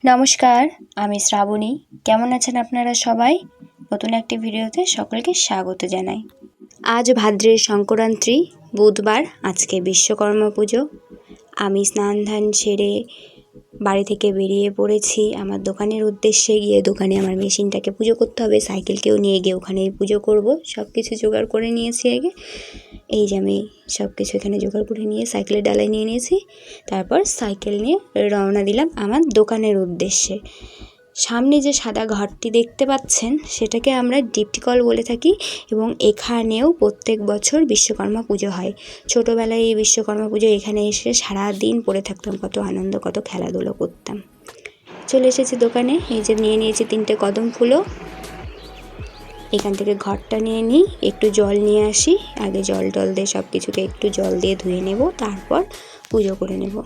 নমস্কার, আমি শ্রাবণী। কেমন আছেন আপনারা সবাই? নতুন একটি ভিডিওতে সকলকে স্বাগত জানাই। আজ ভাদ্রের সংক্রান্তি, বুধবার। আজকে বিশ্বকর্মা পুজো। আমি স্নান ধান সেরে বাড়ি থেকে বেরিয়ে পড়েছি আমার দোকানের উদ্দেশ্যে। গিয়ে দোকানে আমার মেশিনটাকে পুজো করতে হবে, সাইকেলকেও নিয়ে গিয়ে ওখানে পুজো করব। সব কিছু জোগাড় করে নিয়েছি আগে। এই যে আমি সব কিছু এখানে জোগাড় করে নিয়ে সাইকেলের ডালায় নিয়ে নিয়েছি। তারপর সাইকেল নিয়ে রওনা দিলাম আমার দোকানের উদ্দেশ্যে। সামনে যে সাদা ঘরটি দেখতে পাচ্ছেন সেটাকে আমরা ডিপটি কল বলে থাকি, এবং এখানেও প্রত্যেক বছর বিশ্বকর্মা পুজো হয়। ছোটোবেলায় এই বিশ্বকর্মা পুজো এখানে এসে সারাদিন পড়ে থাকতাম, কত আনন্দ, কত খেলাধুলো করতাম। চলে এসেছি দোকানে। এই যে নিয়ে নিয়েছি 3টে কদম ফুলও। এখান থেকে ঘরটা নিয়ে নিই, একটু জল নিয়ে আসি। আগে জল দিয়ে সব কিছুকে একটু জল দিয়ে ধুয়ে নেব, তারপর পুজো করে নেব।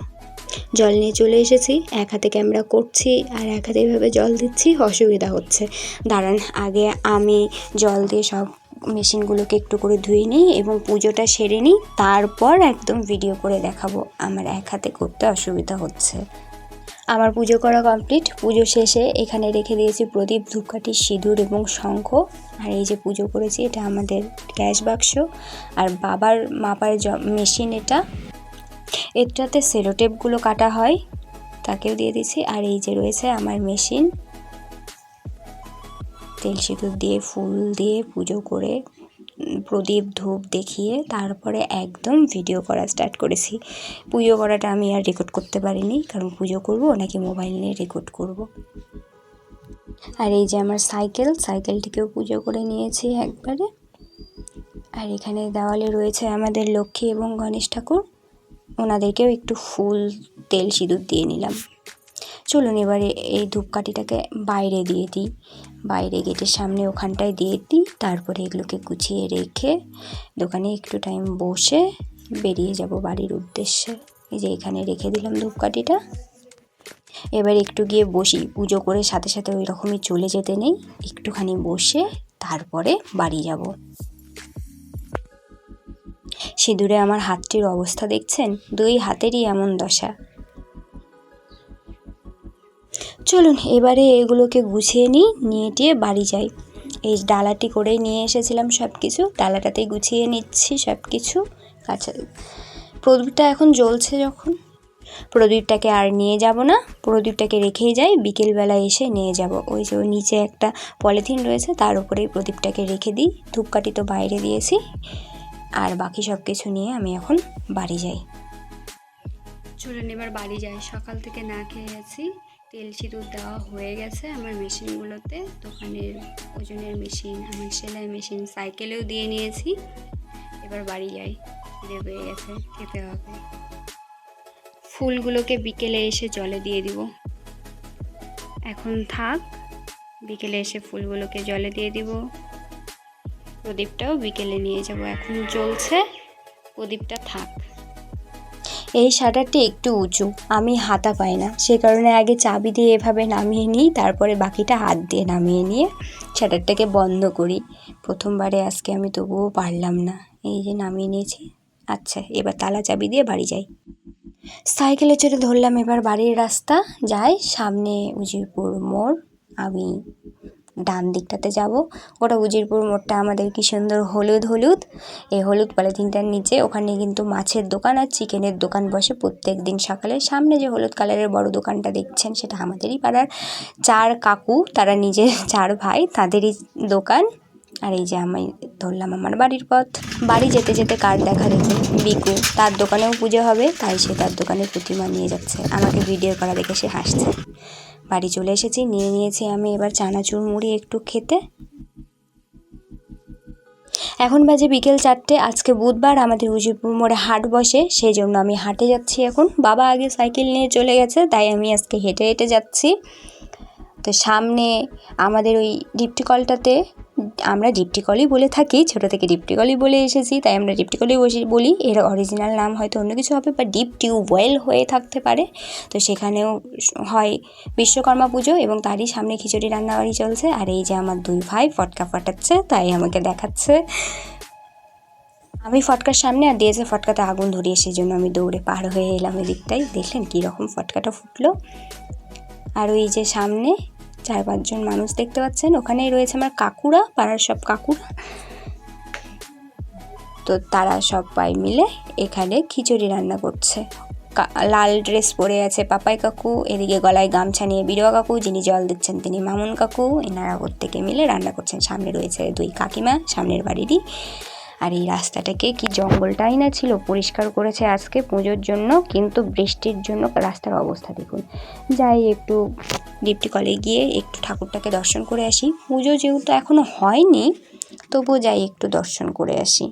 জল নিয়ে চলে এসেছি। এক হাতে ক্যামেরা করছি আর এক হাতে এভাবে জল দিচ্ছি, অসুবিধা হচ্ছে। দাঁড়ান, আগে আমি জল দিয়ে সব মেশিনগুলোকে একটু করে ধুয়ে নিই এবং পুজোটা সেরে নিই, তারপর একদম ভিডিও করে দেখাবো। আমার এক হাতে করতে অসুবিধা হচ্ছে। আমার পুজো করা কমপ্লিট। পুজো শেষে এখানে রেখে দিয়েছি প্রদীপ, ধূপকাঠি, সিঁদুর এবং শঙ্খ। আর এই যে পুজো করেছি, এটা আমাদের গ্যাস বাক্স আর বাবার মাপার মেশিন। এটাতে সেলোটেপগুলো কাটা হয়, তাকেও দিয়ে দিচ্ছি। আর এই যে রয়েছে আমার মেশিন। তেল সিঁদুর দিয়ে, ফুল দিয়ে পুজো করে, প্রদীপ ধূপ দেখিয়ে তারপরে একদম ভিডিও করা স্টার্ট করেছি। পুজো করাটা আমি আর রেকর্ড করতে পারিনি, কারণ পুজো করব নাকি মোবাইল নিয়ে রেকর্ড করব। আর এই যে আমার সাইকেলটিকেও পুজো করে নিয়েছি একবারে। আর এখানে দেওয়ালে রয়েছে আমাদের লক্ষ্মী এবং গণেশ ঠাকুর, ওনাদেরকেও একটু ফুল, তেল সিঁদুর দিয়ে নিলাম। চলুন এবারে এই ধূপকাঠিটাকে বাইরে দিয়ে দিই, বাইরে গেটের সামনে ওখানটায় দিয়ে দিই। তারপরে এগুলোকে গুছিয়ে রেখে দোকানে একটু টাইম বসে বেরিয়ে যাব বাড়ির উদ্দেশ্যে। এই যে এখানে রেখে দিলাম ধূপকাঠিটা। এবার একটু গিয়ে বসি, পুজো করে সাথে সাথে ওই রকমই চলে যেতে নেই, একটুখানি বসে তারপরে বাড়ি যাব। সিঁদুরে আমার হাতটির অবস্থা দেখছেন, 2 হাতেরই এমন দশা। চলুন এবারে এগুলোকে গুছিয়ে নিয়ে বাড়ি যাই। এই ডালাটি করেই নিয়ে এসেছিলাম সব কিছু, ডালাটাতেই গুছিয়ে নিচ্ছি সব কিছু। আচ্ছা, প্রদীপটা এখন জ্বলছে যখন, প্রদীপটাকে আর নিয়ে যাব না, প্রদীপটাকে রেখেই যাই, বিকেলবেলা এসে নিয়ে যাব। ওই যে ওই নিচে একটা পলিথিন রয়েছে, তার উপরেই প্রদীপটাকে রেখে দিই। ধূপকাঠি তো বাইরে দিয়েছি, আর বাকি সব কিছু নিয়ে আমি এখন বাড়ি যাই। চলুন এবার বাড়ি যাই। সকাল থেকে না খেয়ে আছি। তেল সিঁদুর দেওয়া হয়ে গেছে আমার মেশিনগুলোতে, দোকানের ওজনের মেশিন, আমার সেলাই মেশিন, সাইকেলেও দিয়ে নিয়েছি। এবার বাড়ি যাই, খিদে পেয়ে গেছে, খেতে হবে। ফুলগুলোকে বিকেলে এসে জলে দিয়ে দিব। এখন থাক, বিকেলে এসে ফুলগুলোকে জলে দিয়ে দিব। প্রদীপটাও বিকেলে নিয়ে যাব, এখন জ্বলছে, প্রদীপটা থাক। এই শাটারটি একটু উঁচু, আমি হাতা পাই না, সে কারণে আগে চাবি দিয়ে এভাবে নামিয়ে নিই, তারপরে বাকিটা হাত দিয়ে নামিয়ে নিয়ে শাটারটাকে বন্ধ করি। প্রথমবারে আজকে আমি তবুও পারলাম না। এই যে নামিয়ে নিয়েছি। আচ্ছা, এবার তালা চাবি দিয়ে বাড়ি যাই। সাইকেলে চড়ে ধরলাম এবার বাড়ির রাস্তা। যাই, সামনে উজিরপুর মোড়। আমি ডান দিকটাতে যাব। গোটা উজিরপুর মোড়টা আমাদের কি সুন্দর হলুদ। এই হলুদ পলিথিনটার নিচে ওখানে কিন্তু মাছের দোকান আর চিকেনের দোকান বসে প্রত্যেক দিন সকালে। সামনে যে হলুদ কালারের বড় দোকানটা দেখছেন, সেটা আমাদেরই পাড়ার 4 কাকু, তারা নিজের 4 ভাই, তাদেরই দোকান। আর এই যে আমি ধরলাম আমার বাড়ির পথ। বাড়ি যেতে যেতে কার দেখা দেখি, বিকু, তার দোকানেও পুজো হবে, তাই সে তার দোকানে প্রতিমা নিয়ে যাচ্ছে। আমাকে ভিডিও করা দেখে সে হাসছে। বাড়ি চলে এসেছি, নিয়ে নিয়েছি আমি এবার চানাচুর মুড়ি একটু খেতে। এখন বাজে বিকেল 4টে। আজকে বুধবার, আমাদের উজিরপুর মোড়ে হাট বসে, সেই জন্য আমি হাটে যাচ্ছি এখন। বাবা আগে সাইকেল নিয়ে চলে গেছে, তাই আমি আজকে হেঁটে হেঁটে যাচ্ছি। তো সামনে আমাদের ওই ডিপটি কলটাতে, আমরা ডিপটি কলই বলে থাকি, ছোটো থেকে ডিপটি কলই বলে এসেছি, তাই আমরা ডিপটি কলই বলি। এর অরিজিনাল নাম হয়তো অন্য কিছু হবে, বা ডিপ টিউবওয়েল হয়ে থাকতে পারে। তো সেখানেও হয় বিশ্বকর্মা পুজো, এবং তারই সামনে খিচুড়ি রান্নাবাড়ি চলছে। আর এই যে আমার 2 ভাই ফটকা ফাটাচ্ছে, তাই আমাকে দেখাচ্ছে। আমি ফটকার সামনে, আর দিয়েছে ফটকাতে আগুন ধরিয়ে, সেই জন্য আমি দৌড়ে পার হয়ে এলাম এদিকটাই। দেখলেন কীরকম ফটকাটা ফুটলো। আর ওই যে সামনে 4-5 জন মানুষ দেখতে পাচ্ছেন, ওখানেই রয়েছে আমার কাকুরা, পাড়ার সব কাকুরা। তো তারা সবাই মিলে এখানে খিচুড়ি রান্না করছে। লাল ড্রেস পরে আছে পাপাই কাকু, এদিকে গলায় গামছা নিয়ে বিরোয়া কাকু, যিনি জল দিচ্ছেন তিনি মামুন কাকু। এনারা প্রত্যেকে মিলে রান্না করছেন। সামনে রয়েছে 2 কাকিমা সামনের বাড়িরই। আর এই রাস্তাটাকে কি জঙ্গলটাই না ছিল, পরিষ্কার করেছে আজকে পুজোর জন্য, কিন্তু বৃষ্টির জন্য রাস্তার অবস্থা দেখুন। যাই একটু দীপ্তি কলে গিয়ে একটু ঠাকুরটাকে দর্শন করে আসি। পুজো যেহেতু এখনও হয়নি, তবুও যাই একটু দর্শন করে আসি।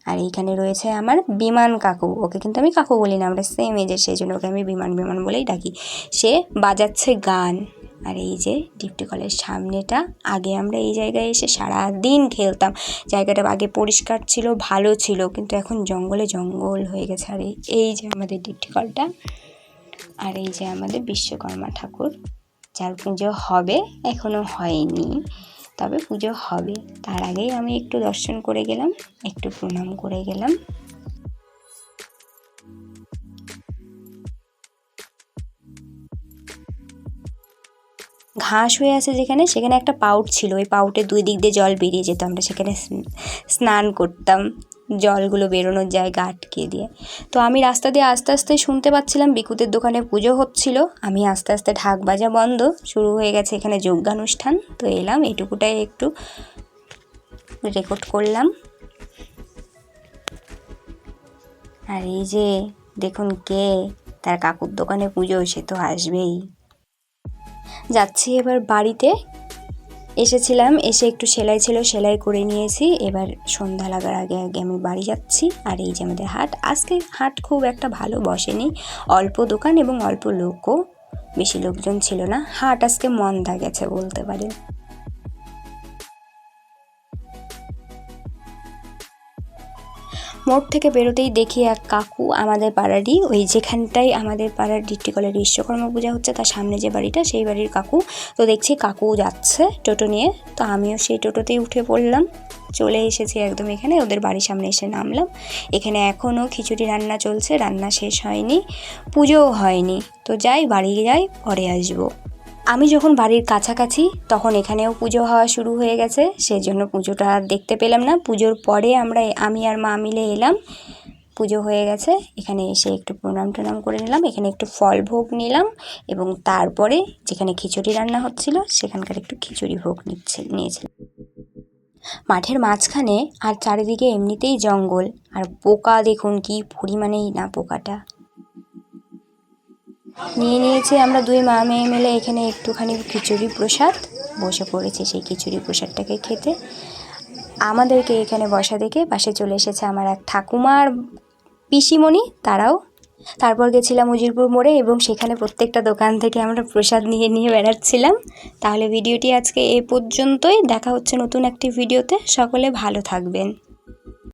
আর এইখানে রয়েছে আমার বিমান কাকু, ওকে কিন্তু আমি কাকু বলি না, আমরা সেম এজের, সেই জন্য ওকে আমি বিমান বিমান বলেই ডাকি। সে বাজাচ্ছে গান। আর এই যে দীপ্তি কলের সামনেটা, আগে আমরা এই জায়গায় এসে সারাদিন খেলতাম। জায়গাটা আগে পরিষ্কার ছিল, ভালো ছিল, কিন্তু এখন জঙ্গলে জঙ্গল হয়ে গেছে। আর এই যে আমাদের দীপ্তি কলটা, আর এই যে আমাদের বিশ্বকর্মা ঠাকুর, যার পুজো হবে, এখনও হয়নি, তবে পুজো হবে। তার আগেই আমি একটু দর্শন করে গেলাম, একটু প্রণাম করে গেলাম। ঘাস হয়ে আছে যেখানে, সেখানে একটা পাউট ছিল, ওই পাউটের 2 দিক দিয়ে জল বেরিয়ে যেত, আমরা সেখানে স্নান করতাম, জলগুলো বেরোনোর জায়গা আটকে দিয়ে। তো আমি রাস্তা দিয়ে আস্তে আস্তে শুনতে পাচ্ছিলাম বিকুদের দোকানে পুজো হচ্ছিল। আমি আস্তে আস্তে ঢাক বাজা বন্ধ, শুরু হয়ে গেছে এখানে যজ্ঞানুষ্ঠান। তো এলাম, এটুকুটাই একটু রেকর্ড করলাম। আর এই যে দেখুন কে, তার কাকুর দোকানে পুজো, সে তো আসবেই। যাচ্ছি এবার বাড়িতে। এসেছিলাম, এসে একটু সেলাই ছিল, সেলাই করে নিয়েছি। এবার সন্ধ্যা লাগার আগে আগে আমি বাড়ি যাচ্ছি। আর এই যে আমাদের হাট, আজকে হাট খুব একটা ভালো বসেনি, অল্প দোকান এবং অল্প লোকও, বেশি লোকজন ছিল না। হাট আজকে মন্দা গেছে বলতে পারেন। মোড় থেকে বেরোতেই দেখি এক কাকু, আমাদের পাড়ারই, ওই যেখানটায় আমাদের পাড়ার দীপ্তি কলের বিশ্বকর্মা পূজা হচ্ছে তার সামনে যে বাড়িটা, সেই বাড়ির কাকু। তো দেখছি কাকু যাচ্ছে টোটো নিয়ে, তো আমিও সেই টোটোতেই উঠে পড়লাম, চলে এসেছি একদম এখানে, ওদের বাড়ির সামনে এসে নামলাম। এখানে এখনও খিচুড়ি রান্না চলছে, রান্না শেষ হয়নি, পুজোও হয়নি। তো যাই, বাড়ি যাই, পরে আসবো। আমি যখন বাড়ির কাছাকাছি, তখন এখানেও পুজো হওয়া শুরু হয়ে গেছে, সেজন্য পুজোটা আর দেখতে পেলাম না। পুজোর পরে আমি আর মা মিলে এলাম, পুজো হয়ে গেছে। এখানে এসে একটু প্রণাম টনাম করে নিলাম, এখানে একটু ফল ভোগ নিলাম, এবং তারপরে যেখানে খিচুড়ি রান্না হচ্ছিল সেখানকার একটু খিচুড়ি ভোগ নিয়েছিলাম। মাঠের মাঝখানে, আর চারিদিকে এমনিতেই জঙ্গল, আর পোকা দেখুন কি পরিমাণেই না পোকাটা। নিয়েছি আমরা 2 মা মেয়ে মিলে এখানে একটুখানি খিচুড়ি প্রসাদ, বসে পড়েছি সেই খিচুড়ি প্রসাদটাকে খেতে। আমাদেরকে এখানে বসা দেখে পাশে চলে এসেছে আমার এক ঠাকুমার পিসিমণি, তারাও। তারপর গেছিলাম উজিরপুর মোড়ে, এবং সেখানে প্রত্যেকটা দোকান থেকে আমরা প্রসাদ নিয়ে নিয়ে বেড়াচ্ছিলাম। তাহলে ভিডিওটি আজকে এ পর্যন্তই, দেখা হচ্ছে নতুন একটি ভিডিওতে। সকলে ভালো থাকবেন।